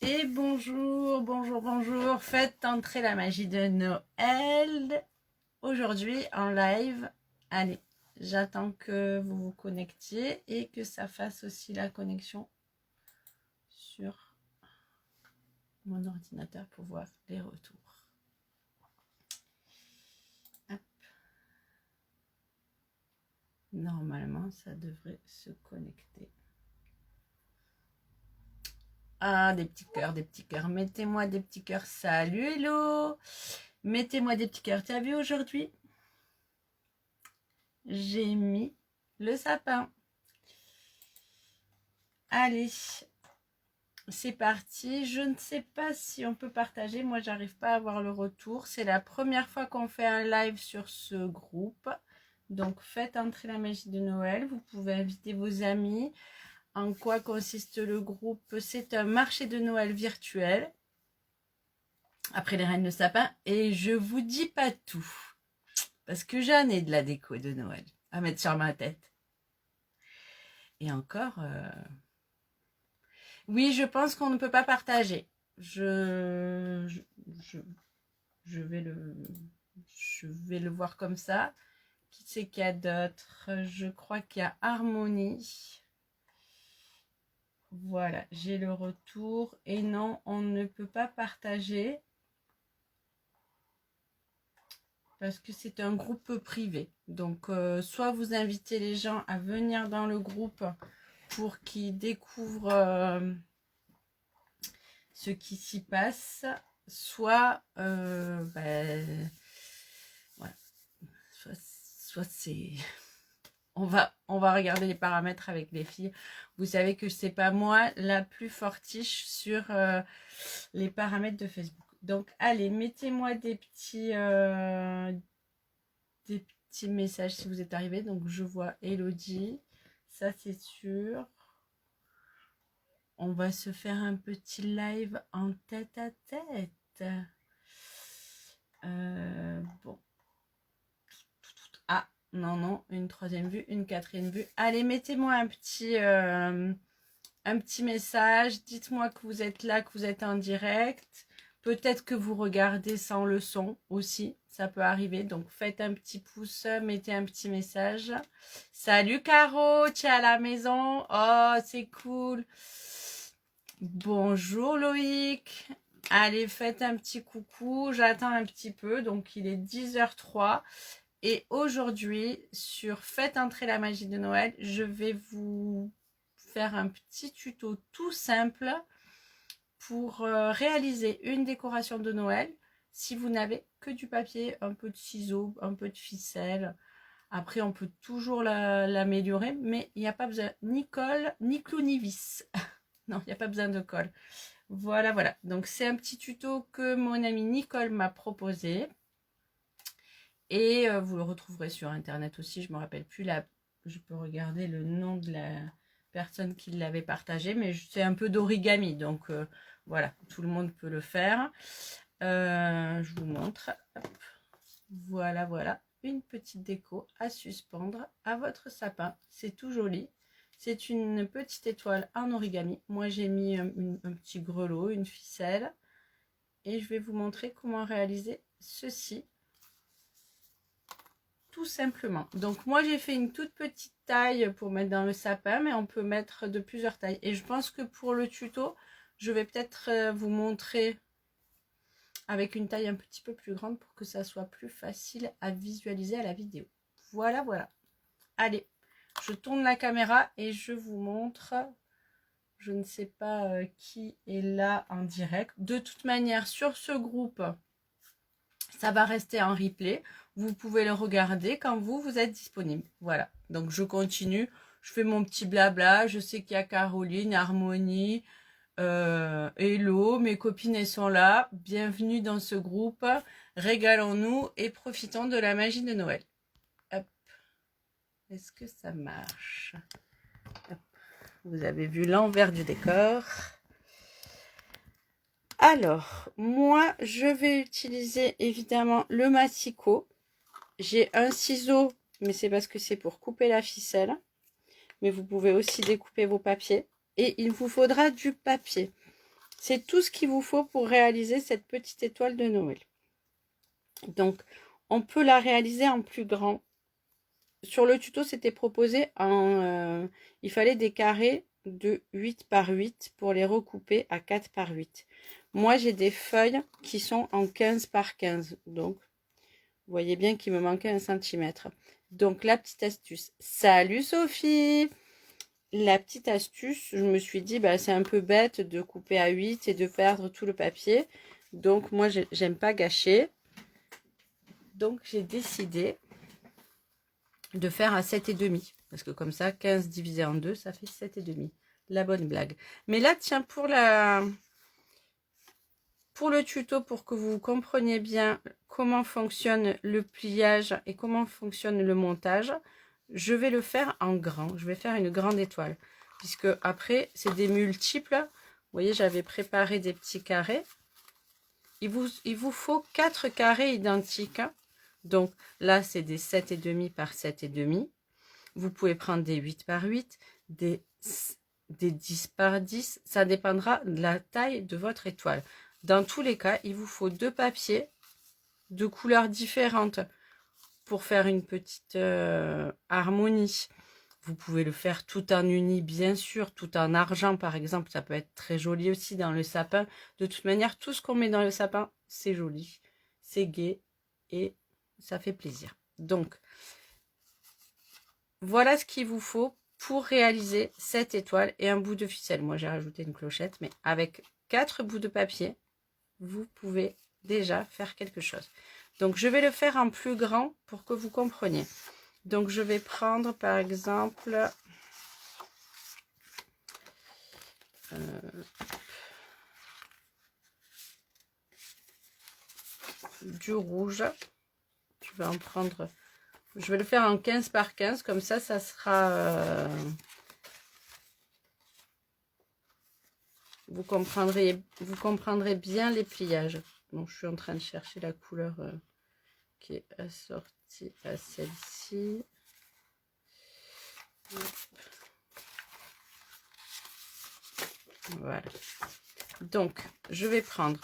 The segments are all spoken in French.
Et bonjour, bonjour, bonjour. Faites entrer la magie de Noël aujourd'hui en live. Allez, j'attends que vous vous connectiez et que ça fasse aussi la connexion sur mon ordinateur pour voir les retours. Hop. Normalement, ça devrait se connecter. Ah, des petits cœurs, des petits cœurs. Mettez-moi des petits cœurs. Salut, hello. Mettez-moi des petits cœurs. T'as vu aujourd'hui? J'ai mis le sapin. Allez, c'est parti. Je ne sais pas si on peut partager. Moi, j'arrive pas à avoir le retour. C'est la première fois qu'on fait un live sur ce groupe. Donc, faites entrer la magie de Noël. Vous pouvez inviter vos amis. En quoi consiste le groupe? C'est un marché de Noël virtuel. Après les reines de sapin. Et je vous dis pas tout. Parce que j'en ai de la déco de Noël à mettre sur ma tête. Et encore... Oui, je pense qu'on ne peut pas partager. Je, je, je vais le voir comme ça. Qui c'est qu'il y a d'autres? Je crois qu'il y a Harmonie. Voilà, j'ai le retour. Et non, on ne peut pas partager parce que c'est un groupe privé. Donc, soit vous invitez les gens à venir dans le groupe pour qu'ils découvrent ce qui s'y passe, soit voilà, soit c'est on va regarder les paramètres avec les filles. Vous savez que c'est pas moi la plus fortiche sur les paramètres de Facebook. Donc allez, mettez-moi des petits messages si vous êtes arrivés. Donc je vois Elodie, ça c'est sûr. On va se faire un petit live en tête à tête. Bon. Ah, non, une troisième vue, une quatrième vue. Allez, mettez-moi un petit message. Dites-moi que vous êtes là, que vous êtes en direct. Peut-être que vous regardez sans le son aussi. Ça peut arriver. Donc, faites un petit pouce, mettez un petit message. Salut Caro, tu es à la maison. Oh, c'est cool. Bonjour Loïc. Allez, faites un petit coucou. J'attends un petit peu. Donc, il est 10h03. Et aujourd'hui, sur Faites entrer la magie de Noël, je vais vous faire un petit tuto tout simple pour réaliser une décoration de Noël si vous n'avez que du papier, un peu de ciseaux, un peu de ficelle. Après, on peut toujours l'améliorer, mais il n'y a pas besoin ni colle, ni clou, ni vis. Non, il n'y a pas besoin de colle. Voilà, voilà. Donc, c'est un petit tuto que mon amie Nicole m'a proposé. Et vous le retrouverez sur internet aussi. Je ne me rappelle plus je peux regarder le nom de la personne qui l'avait partagé, mais c'est un peu d'origami, donc voilà, tout le monde peut le faire. Je vous montre. Hop. Voilà, voilà, une petite déco à suspendre à votre sapin. C'est tout joli. C'est une petite étoile en origami. Moi, j'ai mis un petit grelot, une ficelle. Et je vais vous montrer comment réaliser ceci tout simplement. Donc moi j'ai fait une toute petite taille pour mettre dans le sapin, mais on peut mettre de plusieurs tailles. Et je pense que pour le tuto, je vais peut-être vous montrer avec une taille un petit peu plus grande pour que ça soit plus facile à visualiser à la vidéo. Voilà, voilà. Allez, je tourne la caméra et je vous montre. Je ne sais pas qui est là en direct. De toute manière, sur ce groupe, ça va rester en replay. Vous pouvez le regarder quand vous êtes disponible. Voilà. Donc, je continue. Je fais mon petit blabla. Je sais qu'il y a Caroline, Harmonie, Hello. Mes copines, elles sont là. Bienvenue dans ce groupe. Régalons-nous et profitons de la magie de Noël. Hop. Est-ce que ça marche? Hop. Vous avez vu l'envers du décor. Alors, moi, je vais utiliser évidemment le massicot. J'ai un ciseau, mais c'est parce que c'est pour couper la ficelle. Mais vous pouvez aussi découper vos papiers. Et il vous faudra du papier. C'est tout ce qu'il vous faut pour réaliser cette petite étoile de Noël. Donc, on peut la réaliser en plus grand. Sur le tuto, c'était proposé en... il fallait des carrés de 8 par 8 pour les recouper à 4 par 8. Moi, j'ai des feuilles qui sont en 15 par 15. Donc, vous voyez bien qu'il me manquait 1 cm. Donc, la petite astuce. Salut Sophie! La petite astuce, je me suis dit, bah, c'est un peu bête de couper à 8 et de perdre tout le papier. Donc, moi, j'aime pas gâcher. Donc, j'ai décidé de faire à 7,5. Parce que comme ça, 15 divisé en 2, ça fait 7,5. La bonne blague. Mais là, tiens, pour le tuto, pour que vous compreniez bien comment fonctionne le pliage et comment fonctionne le montage, je vais le faire en grand. Je vais faire une grande étoile. Puisque après, c'est des multiples. Vous voyez, j'avais préparé des petits carrés. Il vous faut 4 carrés identiques. Donc là, c'est des 7,5 par 7,5. Vous pouvez prendre des 8 par 8, des 10 par 10. Ça dépendra de la taille de votre étoile. Dans tous les cas, il vous faut 2 papiers de couleurs différentes pour faire une petite harmonie. Vous pouvez le faire tout en uni, bien sûr, tout en argent, par exemple. Ça peut être très joli aussi dans le sapin. De toute manière, tout ce qu'on met dans le sapin, c'est joli, c'est gai et ça fait plaisir. Donc, voilà ce qu'il vous faut pour réaliser cette étoile et un bout de ficelle. Moi, j'ai rajouté une clochette, mais avec 4 bouts de papier, vous pouvez déjà faire quelque chose. Donc, je vais le faire en plus grand pour que vous compreniez. Donc, je vais prendre, par exemple, du rouge. Je vais en prendre... Je vais le faire en 15 par 15. Comme ça, ça sera... vous comprendrez bien les pliages. Donc, je suis en train de chercher la couleur qui est assortie à celle-ci. Voilà. Donc, je vais prendre,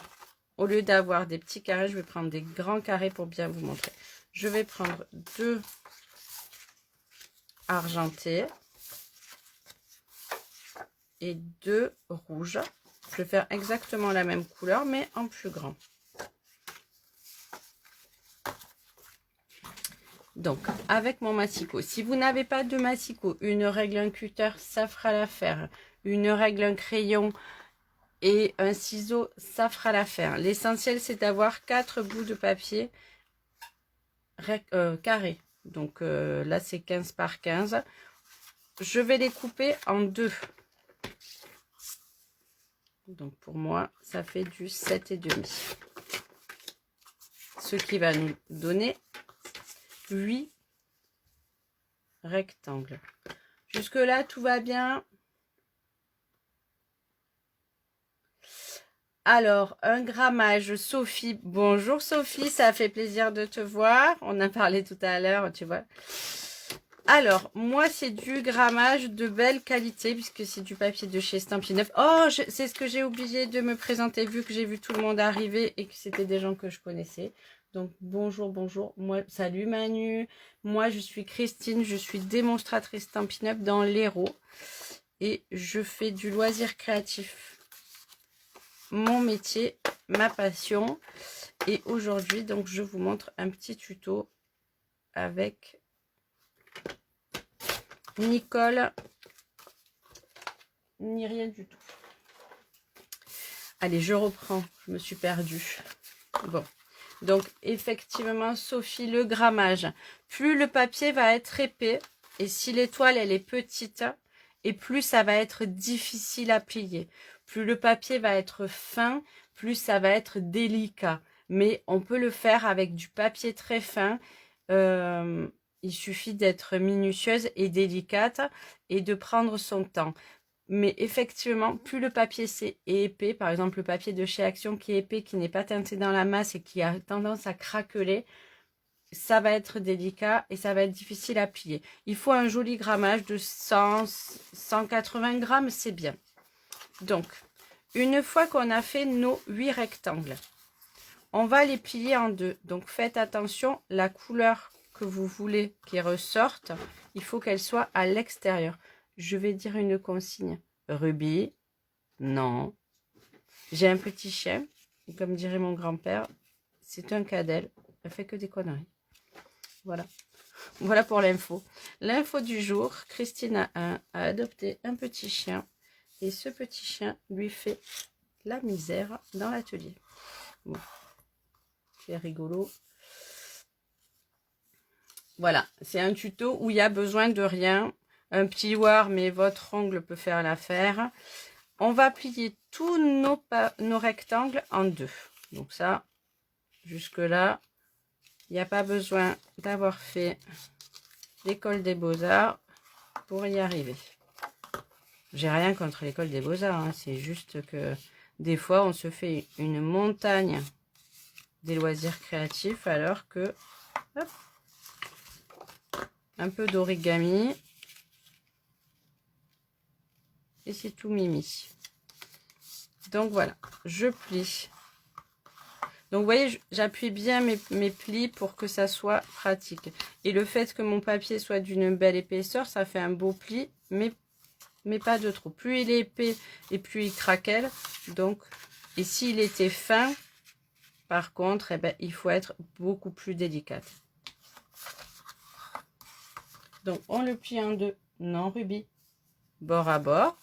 au lieu d'avoir des petits carrés, je vais prendre des grands carrés pour bien vous montrer. Je vais prendre 2 argentés et 2 rouges. Je vais faire exactement la même couleur, mais en plus grand. Donc, avec mon massicot, si vous n'avez pas de massicot, une règle, un cutter, ça fera l'affaire. Une règle, un crayon et un ciseau, ça fera l'affaire. L'essentiel, c'est d'avoir 4 bouts de papier carrés. Donc, là, c'est 15 par 15. Je vais les couper en 2. Donc, pour moi, ça fait du 7,5. Ce qui va nous donner 8 rectangles. Jusque là, tout va bien. Alors, un grammage, Sophie. Bonjour Sophie, ça fait plaisir de te voir. On a parlé tout à l'heure, tu vois. Alors, moi, c'est du grammage de belle qualité, puisque c'est du papier de chez Stampin' Up. Oh, c'est ce que j'ai oublié de me présenter, vu que j'ai vu tout le monde arriver et que c'était des gens que je connaissais. Donc, bonjour, bonjour. Moi, salut Manu. Moi, je suis Christine, je suis démonstratrice Stampin' Up dans l'Hérault. Et je fais du loisir créatif. Mon métier, ma passion. Et aujourd'hui, donc, je vous montre un petit tuto avec Nicole, ni rien du tout. Allez, je reprends. Je me suis perdue. Bon. Donc, effectivement, Sophie, le grammage. Plus le papier va être épais, et si l'étoile, elle est petite, et plus ça va être difficile à plier. Plus le papier va être fin, plus ça va être délicat. Mais on peut le faire avec du papier très fin. Il suffit d'être minutieuse et délicate et de prendre son temps. Mais effectivement, plus le papier est épais, par exemple le papier de chez Action qui est épais, qui n'est pas teinté dans la masse et qui a tendance à craqueler, ça va être délicat et ça va être difficile à plier. Il faut un joli grammage de 100, 180 grammes, c'est bien. Donc, une fois qu'on a fait nos 8 rectangles, on va les plier en deux. Donc faites attention, la couleur que vous voulez qui ressorte, il faut qu'elle soit à l'extérieur. Je vais dire une consigne. Rubis, non. J'ai un petit chien, comme dirait mon grand-père, c'est un cadelle, elle fait que des conneries. Voilà. Voilà pour l'info. L'info du jour, Christine a adopté un petit chien et ce petit chien lui fait la misère dans l'atelier. Bon. C'est rigolo. Voilà, c'est un tuto où il y a besoin de rien. Un plioir, mais votre ongle peut faire l'affaire. On va plier tous nos rectangles en deux. Donc ça, jusque-là, il n'y a pas besoin d'avoir fait l'école des beaux-arts pour y arriver. J'ai rien contre l'école des beaux-arts, hein. C'est juste que des fois, on se fait une montagne des loisirs créatifs alors que... Hop, un peu d'origami. Et c'est tout mimi. Donc voilà, je plie. Donc vous voyez, j'appuie bien mes plis pour que ça soit pratique. Et le fait que mon papier soit d'une belle épaisseur, ça fait un beau pli, mais pas de trop. Plus il est épais et plus il craquelle. Donc, et s'il était fin, par contre, eh ben, il faut être beaucoup plus délicate. Donc on le plie en deux, non rubis, bord à bord.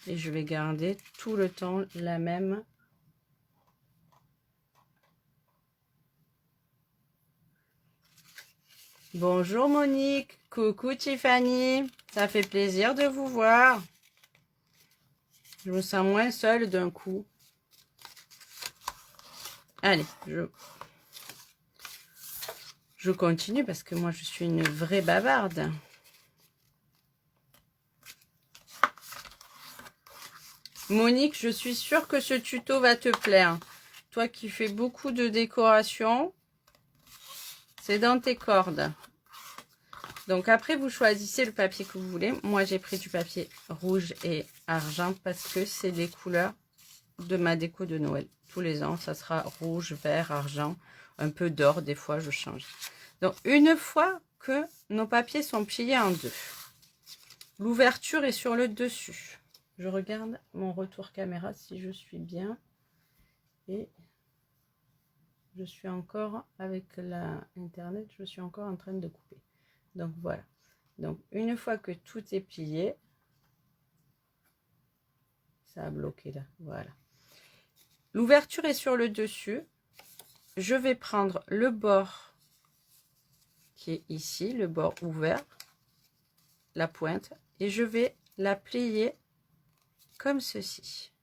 Et je vais garder tout le temps la même. Bonjour Monique, coucou Tiffany, ça fait plaisir de vous voir. Je me sens moins seule d'un coup. Allez, je continue parce que moi je suis une vraie bavarde. Monique, je suis sûre que ce tuto va te plaire. Toi qui fais beaucoup de décoration, c'est dans tes cordes. Donc après, vous choisissez le papier que vous voulez. Moi, j'ai pris du papier rouge et argent parce que c'est les couleurs de ma déco de Noël. Tous les ans, ça sera rouge, vert, argent, un peu d'or. Des fois, je change. Donc, une fois que nos papiers sont pliés en deux, l'ouverture est sur le dessus. Je regarde mon retour caméra si je suis bien. Et je suis encore avec la internet, je suis encore en train de couper. Donc voilà. Donc une fois que tout est plié, ça a bloqué là. Voilà. L'ouverture est sur le dessus. Je vais prendre le bord qui est ici, le bord ouvert, la pointe, et je vais la plier comme ceci.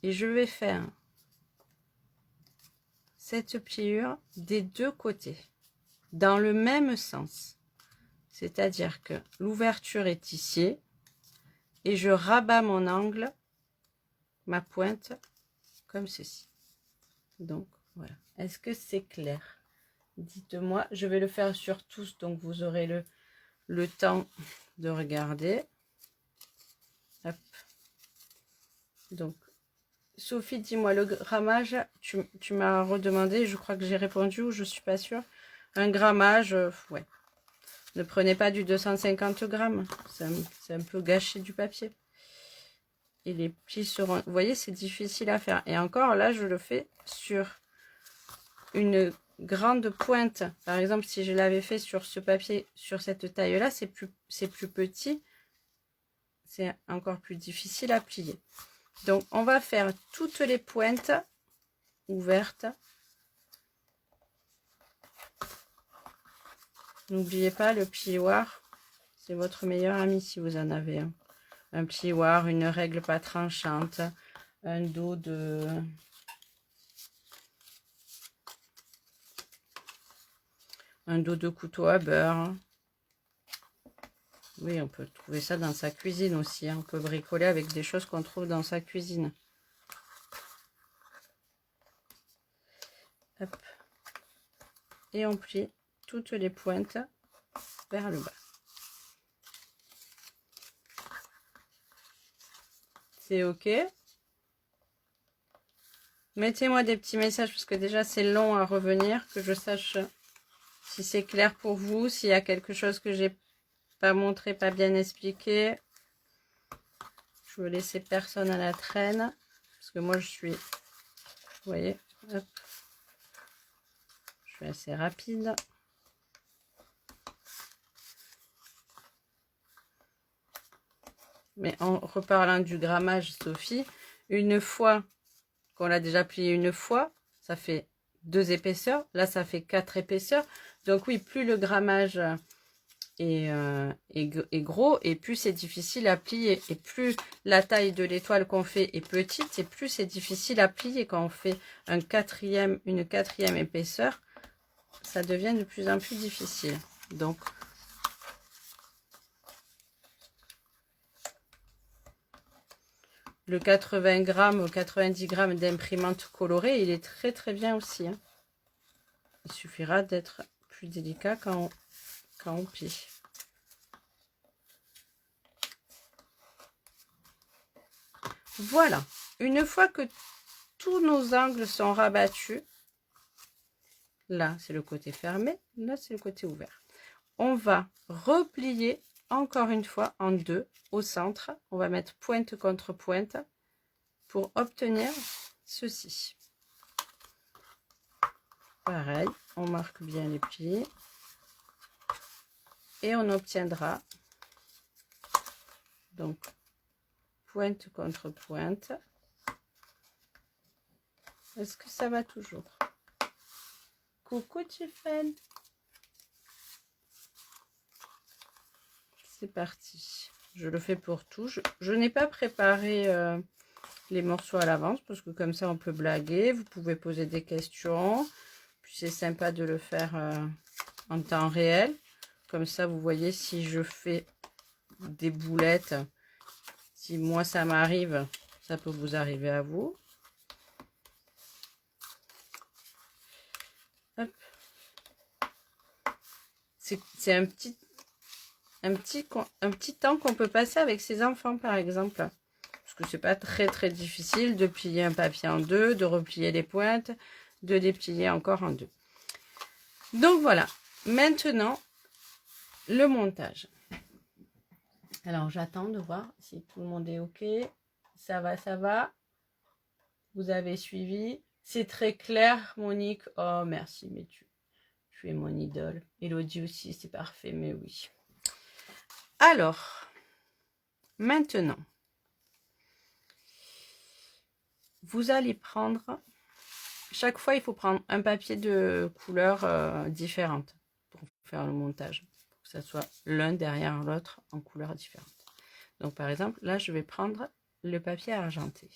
Et je vais faire cette pliure des deux côtés, dans le même sens. C'est-à-dire que l'ouverture est ici, et je rabats mon angle, ma pointe, comme ceci. Donc, voilà. Est-ce que c'est clair? Dites-moi, je vais le faire sur tous, donc vous aurez le temps de regarder. Hop. Donc, Sophie, dis-moi, le grammage, tu m'as redemandé, je crois que j'ai répondu ou je suis pas sûre. Un grammage, ouais. Ne prenez pas du 250 grammes, c'est un peu gâché du papier. Et les plis seront, vous voyez, c'est difficile à faire. Et encore, là, je le fais sur une grande pointe. Par exemple, si je l'avais fait sur ce papier, sur cette taille-là, c'est plus petit. C'est encore plus difficile à plier. Donc, on va faire toutes les pointes ouvertes. N'oubliez pas, le plioir, c'est votre meilleur ami si vous en avez un. Un plioir, une règle pas tranchante, un dos de... un dos de couteau à beurre. Oui, on peut trouver ça dans sa cuisine aussi. Hein. On peut bricoler avec des choses qu'on trouve dans sa cuisine. Hop. Et on plie toutes les pointes vers le bas. c'est ok. Mettez-moi des petits messages parce que déjà c'est long à revenir, que je sache si c'est clair pour vous, s'il y a quelque chose que j'ai pas montré, pas bien expliqué. Je veux laisser personne à la traîne parce que moi je suis, vous voyez, hop, je suis assez rapide. Mais en reparlant du grammage, Sophie, une fois qu'on l'a déjà plié une fois, ça fait 2 épaisseurs. Là, ça fait 4 épaisseurs. Donc oui, plus le grammage est gros, et plus c'est difficile à plier. Et plus la taille de l'étoile qu'on fait est petite, et plus c'est difficile à plier. Quand on fait une quatrième épaisseur, ça devient de plus en plus difficile. Donc, le 80 grammes ou 90 grammes d'imprimante colorée, il est très très bien aussi. Hein. Il suffira d'être plus délicat quand on plie. Voilà. Une fois que tous nos angles sont rabattus, là c'est le côté fermé, là c'est le côté ouvert. On va replier encore une fois en deux au centre. On va mettre pointe contre pointe pour obtenir ceci. Pareil, on marque bien les plis et on obtiendra donc pointe contre pointe. Est-ce que ça va toujours? Coucou Tiffany. C'est parti. Je le fais pour tout. Je n'ai pas préparé les morceaux à l'avance parce que comme ça on peut blaguer. Vous pouvez poser des questions. Puis c'est sympa de le faire en temps réel. Comme ça vous voyez si je fais des boulettes. Si moi ça m'arrive, ça peut vous arriver à vous. C'est un petit temps qu'on peut passer avec ses enfants par exemple. Parce que c'est pas très très difficile de plier un papier en deux, de replier les pointes, de les plier encore en deux. Donc voilà, maintenant le montage. Alors j'attends de voir si tout le monde est ok. Ça va, ça va. Vous avez suivi. C'est très clair, Monique. Oh merci, mais tu es mon idole. Elodie aussi, c'est parfait, mais oui. Alors, maintenant, vous allez prendre, chaque fois il faut prendre un papier de couleur différente pour faire le montage, pour que ça soit l'un derrière l'autre en couleur différente. Donc par exemple, là je vais prendre le papier argenté.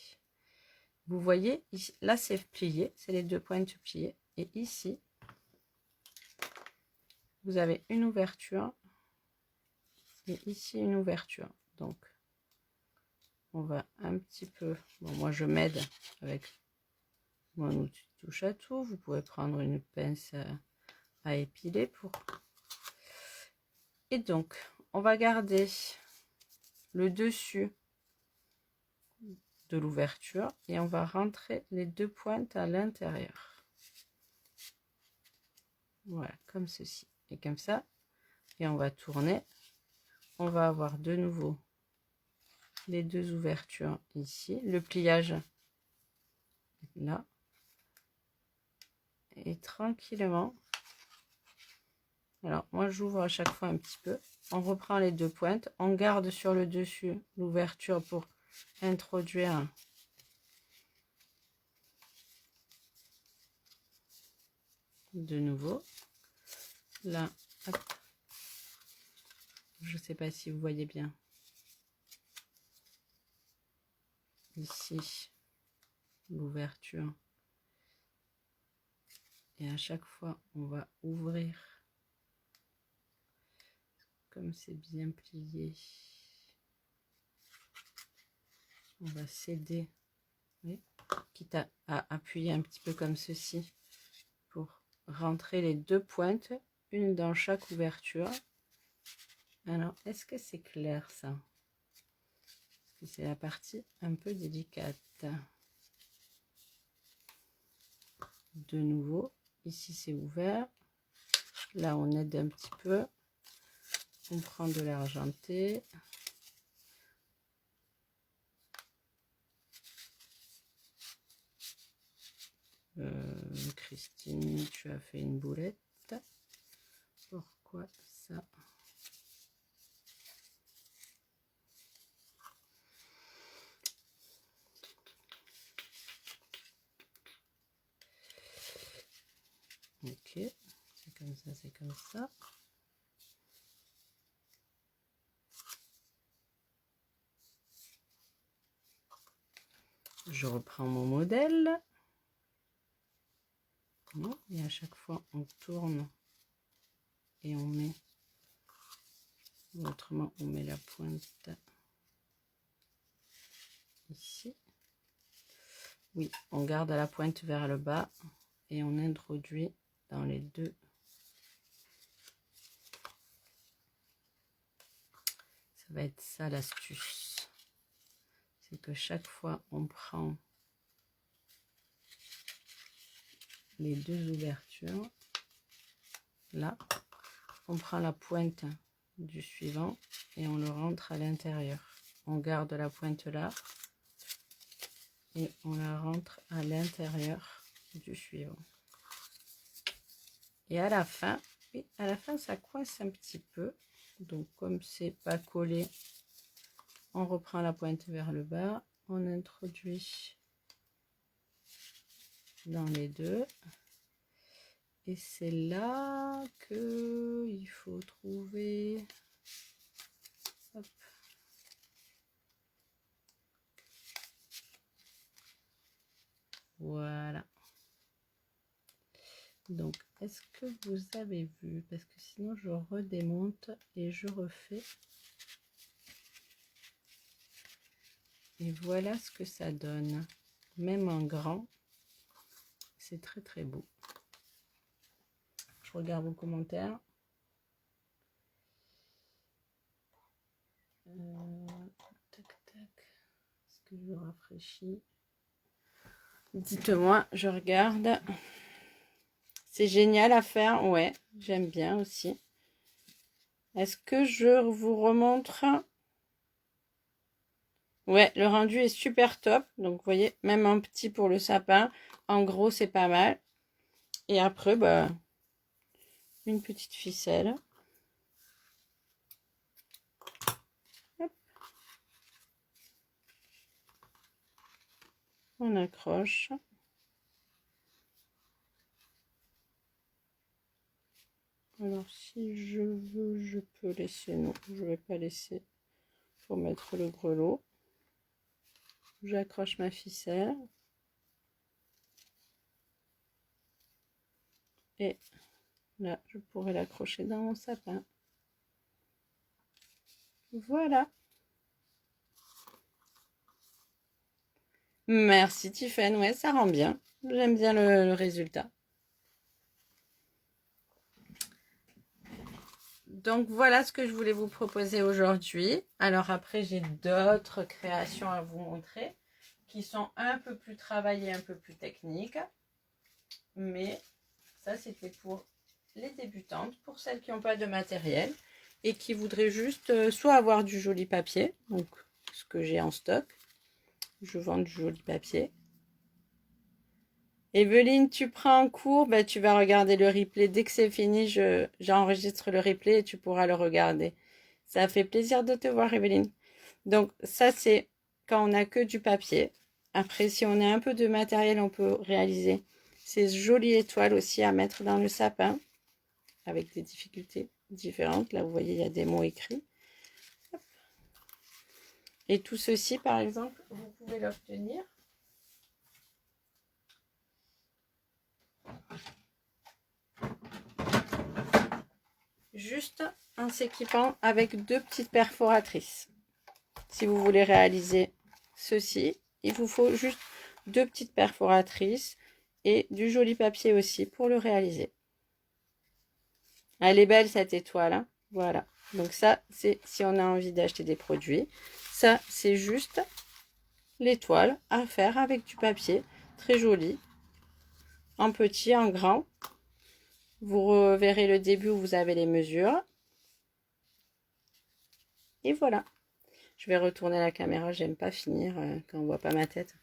Vous voyez, ici, là c'est plié, c'est les deux pointes pliées, et ici, vous avez une ouverture, et ici une ouverture. Donc, on va un petit peu, bon moi je m'aide avec mon outil touche à tout. Vous pouvez prendre une pince à épiler pour. Et donc on va garder le dessus de l'ouverture et on va rentrer les deux pointes à l'intérieur. Voilà, comme ceci et comme ça, et on va tourner. On va avoir de nouveau les deux ouvertures ici, le pliage là, et tranquillement. Alors moi j'ouvre à chaque fois un petit peu, on reprend les deux pointes, on garde sur le dessus l'ouverture pour introduire de nouveau là, hop. Je sais pas si vous voyez bien ici l'ouverture, et à chaque fois on va ouvrir comme c'est bien plié, on va céder, oui, quitte à appuyer un petit peu comme ceci pour rentrer les deux pointes, une dans chaque ouverture. Alors est-ce que c'est clair ça? que c'est la partie un peu délicate. De nouveau, ici c'est ouvert. Là, on aide un petit peu. On prend de l'argenté. Christine, tu as fait une boulette. Pourquoi ça? Ok, c'est comme ça, c'est comme ça. Je reprends mon modèle. Et à chaque fois, on tourne et on met, autrement, on met la pointe ici. Oui, on garde la pointe vers le bas et on introduit dans les deux. Ça va être ça l'astuce. C'est que chaque fois, on prend les deux ouvertures. Là, on prend la pointe du suivant et on le rentre à l'intérieur. On garde la pointe là et on la rentre à l'intérieur du suivant. Et à la fin, oui, à la fin ça coince un petit peu. Donc comme c'est pas collé, on reprend la pointe vers le bas, on introduit dans les deux. Et c'est là que il faut trouver. Hop. Voilà. Donc, est-ce que vous avez vu? Parce que sinon, je redémonte et je refais. Et voilà ce que ça donne. Même en grand, c'est très très beau. Je regarde vos commentaires. Tac, tac. Est-ce que je rafraîchis? Dites-moi, je regarde. C'est génial à faire, ouais, j'aime bien aussi. Est-ce que je vous remontre? Ouais, le rendu est super top. Donc, vous voyez, même en petit pour le sapin. En gros, c'est pas mal. Et après, bah, une petite ficelle. Hop. On accroche. Alors, si je veux, je peux laisser. Non, je vais pas laisser pour mettre le grelot. J'accroche ma ficelle. Et là, je pourrais l'accrocher dans mon sapin. Voilà. Merci Tiffany, ouais, ça rend bien. J'aime bien le résultat. Donc voilà ce que je voulais vous proposer aujourd'hui. Alors après, j'ai d'autres créations à vous montrer qui sont un peu plus travaillées, un peu plus techniques. Mais ça, c'était pour les débutantes, pour celles qui n'ont pas de matériel et qui voudraient juste soit avoir du joli papier, donc ce que j'ai en stock. Je vends du joli papier. Evelyne, tu prends en cours, bah, tu vas regarder le replay. Dès que c'est fini, j'enregistre le replay et tu pourras le regarder. Ça fait plaisir de te voir, Evelyne. Donc, ça, c'est quand on n'a que du papier. Après, si on a un peu de matériel, on peut réaliser ces jolies étoiles aussi à mettre dans le sapin avec des difficultés différentes. Là, vous voyez, il y a des mots écrits. Et tout ceci, par exemple, vous pouvez l'obtenir juste en s'équipant avec deux petites perforatrices. Si vous voulez réaliser ceci, il vous faut juste deux petites perforatrices et du joli papier aussi pour le réaliser. Elle est belle cette étoile, hein, voilà. Donc ça, c'est si on a envie d'acheter des produits. ça, c'est juste l'étoile à faire avec du papier. Très joli. En petit, en grand. Vous reverrez le début où vous avez les mesures. Et voilà. Je vais retourner la caméra, j'aime pas finir quand on voit pas ma tête.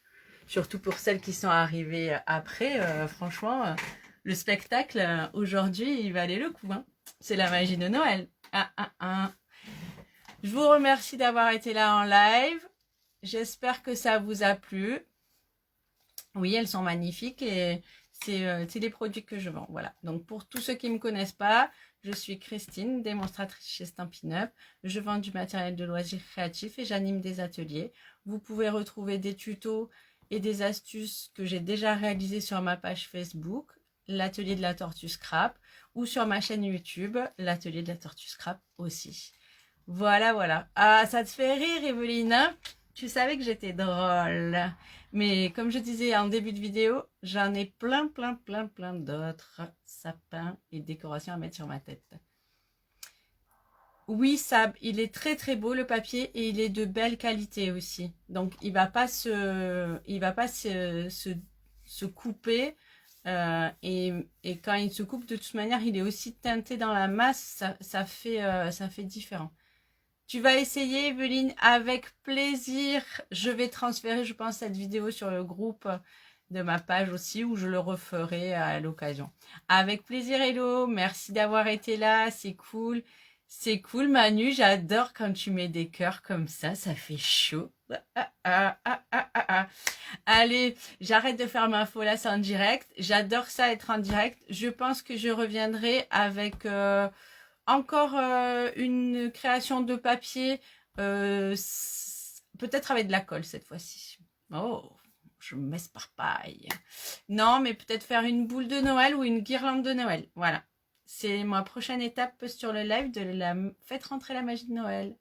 Surtout pour celles qui sont arrivées après. Franchement, le spectacle aujourd'hui, il valait le coup. Hein. C'est la magie de Noël. Ah, ah, ah. Je vous remercie d'avoir été là en live. J'espère que ça vous a plu. Oui, elles sont magnifiques et c'est les produits que je vends. Voilà. Donc, pour tous ceux qui ne me connaissent pas, je suis Christine, démonstratrice chez Stampin' Up. Je vends du matériel de loisirs créatifs et j'anime des ateliers. Vous pouvez retrouver des tutos et des astuces que j'ai déjà réalisées sur ma page Facebook, l'atelier de la tortue scrap, ou sur ma chaîne YouTube, l'atelier de la tortue scrap aussi. Voilà, voilà. Ah, ça te fait rire, Evelyne, hein? Tu savais que j'étais drôle. Mais comme je disais en début de vidéo, j'en ai plein d'autres sapins et décorations à mettre sur ma tête. Oui, Sab, il est très beau le papier et il est de belle qualité aussi. Donc il va pas se couper. Et quand il se coupe, de toute manière, il est aussi teinté dans la masse. Ça fait différent. Tu vas essayer, Evelyne, avec plaisir. Je vais transférer, je pense, cette vidéo sur le groupe de ma page aussi, où je le referai à l'occasion. Avec plaisir, Hello. Merci d'avoir été là. C'est cool. C'est cool, Manu. J'adore quand tu mets des cœurs comme ça. Ça fait chaud. Allez, j'arrête de faire ma folasse en direct. J'adore ça, être en direct. Je pense que je reviendrai avec... encore une création de papier, peut-être avec de la colle cette fois-ci. Oh, je m'esparpaille. Non, mais peut-être faire une boule de Noël ou une guirlande de Noël. Voilà. C'est ma prochaine étape sur le live de la Faites rentrer la magie de Noël.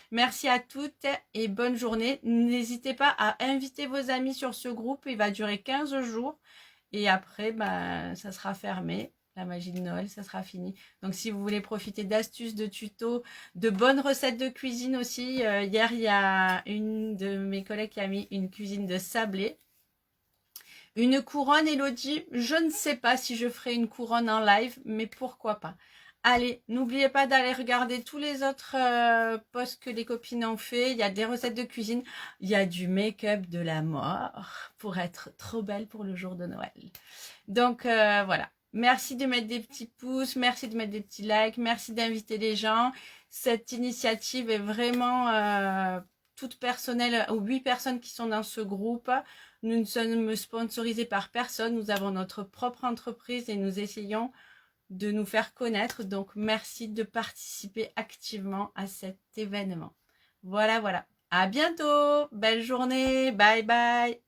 Merci à toutes et bonne journée. N'hésitez pas à inviter vos amis sur ce groupe. Il va durer 15 jours. Et après, ça sera fermé. La magie de Noël, ça sera fini. Donc, si vous voulez profiter d'astuces, de tutos, de bonnes recettes de cuisine aussi. Hier, il y a une de mes collègues qui a mis une cuisine de sablé. Une couronne, Elodie. Je ne sais pas si je ferai une couronne en live, mais pourquoi pas. Allez, n'oubliez pas d'aller regarder tous les autres posts que les copines ont fait. Il y a des recettes de cuisine. Il y a du make-up de la mort pour être trop belle pour le jour de Noël. Donc, voilà. Merci de mettre des petits pouces. Merci de mettre des petits likes. Merci d'inviter les gens. Cette initiative est vraiment toute personnelle aux 8 personnes qui sont dans ce groupe. Nous ne sommes sponsorisés par personne. Nous avons notre propre entreprise et nous essayons de nous faire connaître. Donc, merci de participer activement à cet événement. Voilà, voilà. À bientôt. Belle journée. Bye, bye.